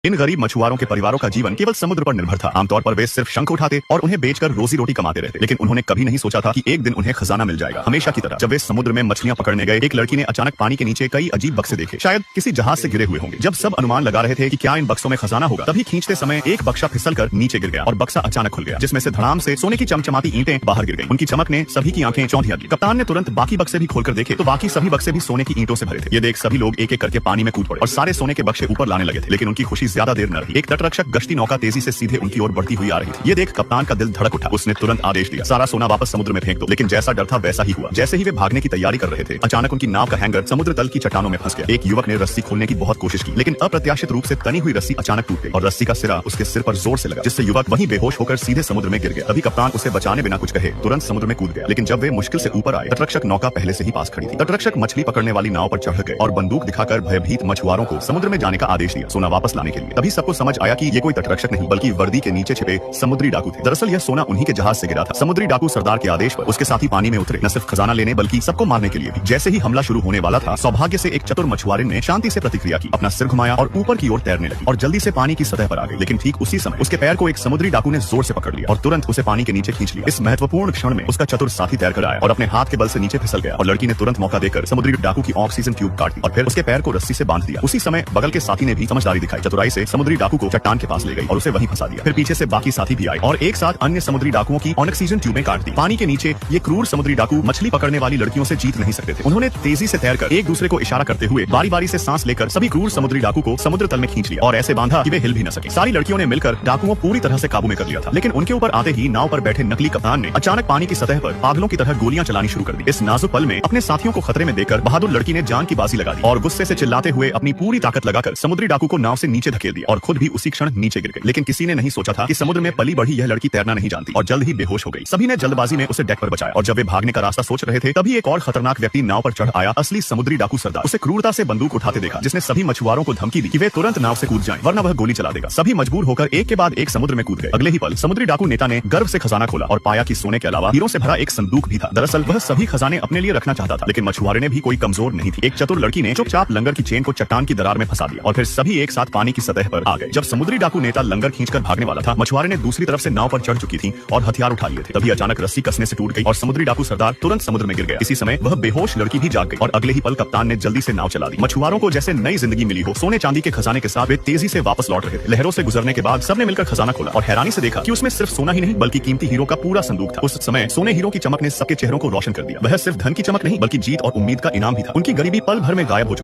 इन गरीब मछुआरों के परिवारों का जीवन केवल समुद्र पर निर्भर था। आमतौर पर वे सिर्फ शंख उठाते और उन्हें बेचकर रोजी रोटी कमाते रहते, लेकिन उन्होंने कभी नहीं सोचा था कि एक दिन उन्हें खजाना मिल जाएगा। हमेशा की तरह जब वे समुद्र में मछलियां पकड़ने गए, एक लड़की ने अचानक पानी के नीचे कई अजीब बक्से देखे, शायद किसी जहाज से गिरे हुए होंगे। जब सब अनुमान लगा रहे थे कि क्या इन बक्सों में खजाना होगा, तभी खींचते समय एक बक्सा फिसलकर नीचे गिर गया और बक्सा अचानक खुल गया, जिसमें से धड़ाम से सोने की चमचमाती ईंटें बाहर गिर गईं। उनकी चमक ने सभी की आंखें चौंधिया दी। कप्तान ने तुरंत बाकी बक्से भी खोलकर देखे तो बाकी सभी बक्से भी सोने की ईंटों से भरे थे। ये देख सभी लोग एक एक करके पानी में कूद पड़े और सारे सोने के बक्से ऊपर लाने लगे थे, लेकिन उनकी खुशी ज्यादा देर न रही। एक तटरक्षक गश्ती नौका तेजी से सीधे उनकी ओर बढ़ती हुई आ रही थी। ये देख कप्तान का दिल धड़क उठा। उसने तुरंत आदेश दिया, सारा सोना वापस समुद्र में फेंक दो। लेकिन जैसा डर था वैसा ही हुआ। जैसे ही वे भागने की तैयारी कर रहे थे, अचानक उनकी नाव का हैंगर समुद्र तल की चट्टानों में फंस गया। एक युवक ने रस्सी खोलने की बहुत कोशिश की, लेकिन अप्रत्याशित रूप से तनी हुई रस्सी अचानक टूट गई और रस्सी का सिरा उसके सिर पर जोर से लगा, जिससे युवक वहीं बेहोश होकर सीधे समुद्र में गिर गया। तभी कप्तान उसे बचाने बिना कुछ कहे तुरंत समुद्र में कूद गया। लेकिन जब वे मुश्किल से ऊपर आए, तटरक्षक नौका पहले से ही पास खड़ी थी। तटरक्षक मछली पकड़ने वाली नाव पर चढ़ गए और बंदूक दिखाकर भयभीत मछुआरों को समुद्र में जाने का आदेश दिया, सोना वापस लाने के लिए। तभी सबको समझ आया कि ये कोई तटरक्षक नहीं बल्कि वर्दी के नीचे छिपे समुद्री डाकू थे। दरअसल यह सोना उन्हीं के जहाज से गिरा था। समुद्री डाकू सरदार के आदेश पर उसके साथी पानी में उतरे, न सिर्फ खजाना लेने बल्कि सबको मारने के लिए भी। जैसे ही हमला शुरू होने वाला था, सौभाग्य से एक चतुर मछुआरे ने शांति से प्रतिक्रिया की, अपना सिर घुमाया और ऊपर की ओर तैरने लगी और जल्दी से पानी की सतह पर आ गई। लेकिन ठीक उसी समय उसके पैर को एक समुद्री डाकू ने जोर से पकड़ लिया और तुरंत उसे पानी के नीचे खींच लिया। इस महत्वपूर्ण क्षण में उसका चतुर साथी तैर कर आया और अपने हाथ के बल से नीचे फिसल गया और लड़की ने तुरंत मौका देकर समुद्री डाकू की ऑक्सीजन ट्यूब काट दी और फिर उसके पैर को रस्सी से बांध दिया। उसी समय बगल के साथी ने भी समझदारी दिखाई, चतुराई से समुद्री डाकू को चट्टान के पास ले गई और उसे वहीं फंसा दिया। फिर पीछे से बाकी साथी भी आए और एक साथ अन्य समुद्री डाकुओं की ऑक्सीजन ट्यूबें काट दी। पानी के नीचे ये क्रूर समुद्री डाकू मछली पकड़ने वाली लड़कियों से जीत नहीं सकते थे। उन्होंने तेजी से तैरकर एक दूसरे को इशारा करते हुए बारी बारी से सांस लेकर सभी क्रूर समुद्री डाकू को समुद्र तल में खींच लिया और ऐसे बांधा कि वे हिल भी न सके। सारी लड़कियों ने मिलकर डाकुओं पूरी तरह से काबू में कर लिया था, लेकिन उनके ऊपर आते ही नाव पर बैठे नकली कप्तान ने अचानक पानी की सतह पर पागलों की तरह गोलियां चलानी शुरू कर दी। इस नाजुक पल में अपने साथियों को खतरे में देखकर बहादुर लड़की ने जान की बाजी लगा दी और गुस्से से चिल्लाते हुए अपनी पूरी ताकत लगाकर समुद्री डाकू को नाव से नीचे धकेल दिया और खुद भी उसी क्षण नीचे गिर गई। लेकिन किसी ने नहीं सोचा था कि समुद्र में पली बढ़ी यह लड़की तैरना नहीं जानती और जल्द ही बेहोश हो गई। सभी ने जल्दबाजी में उसे डेक पर बचाया और जब वे भागने का रास्ता सोच रहे थे, तभी एक और खतरनाक व्यक्ति नाव पर चढ़ आया, असली समुद्री डाकू सरदार। उसे क्रूरता से बंदूक उठाते देखा, जिसने सभी मछुआरों को धमकी दी कि वे तुरंत नाव से कूद जाएं, वरना वह गोली चला देगा। सभी मजबूर होकर एक के बाद एक समुद्र में कूद गए। अगले ही पल समुद्री डाकू नेता ने गर्व से खजाना खोला और पाया कि सोने के अलावा हीरों से भरा एक संदूक भी था। दरअसल वह सभी खजाने अपने लिए रखना चाहता था, लेकिन मछुआरे ने भी कोई कमजोर नहीं थी। एक चतुर लड़की ने चुपचाप लंगर की चेन को चट्टान की दरार में फंसा दिया और फिर सभी एक साथ पानी की सतह पर आ गए। जब समुद्री डाकू नेता लंगर खींचकर भागने वाला था, मछुआरे ने दूसरी तरफ से नाव पर चढ़ चुकी थी और हथियार उठा लिए थे। तभी अचानक रस्सी कसने से टूट गई और समुद्री डाकू सरदार तुरंत समुद्र में गिर गया। इसी समय वह बेहोश लड़की भी जाग गई और अगले ही पल कप्तान ने जल्दी से नाव चला दी। मछुआरों को जैसे नई जिंदगी मिली हो। सोने चांदी के खजाने के साथ वे तेजी से वापस लौट रहे थे। लहरों से गुजरने के बाद सबने मिलकर खजाना खोला और हैरानी से देखा कि उसमें सिर्फ सोना ही नहीं बल्कि कीमती हीरो का पूरा संदूक था। उस समय सोने हीरो की चमक ने सबके चेहरों को रोशन कर दिया। वह सिर्फ धन की चमक नहीं बल्कि जीत और उम्मीद का इनाम भी था। उनकी गरीबी पल भर में गायब हो चुकी।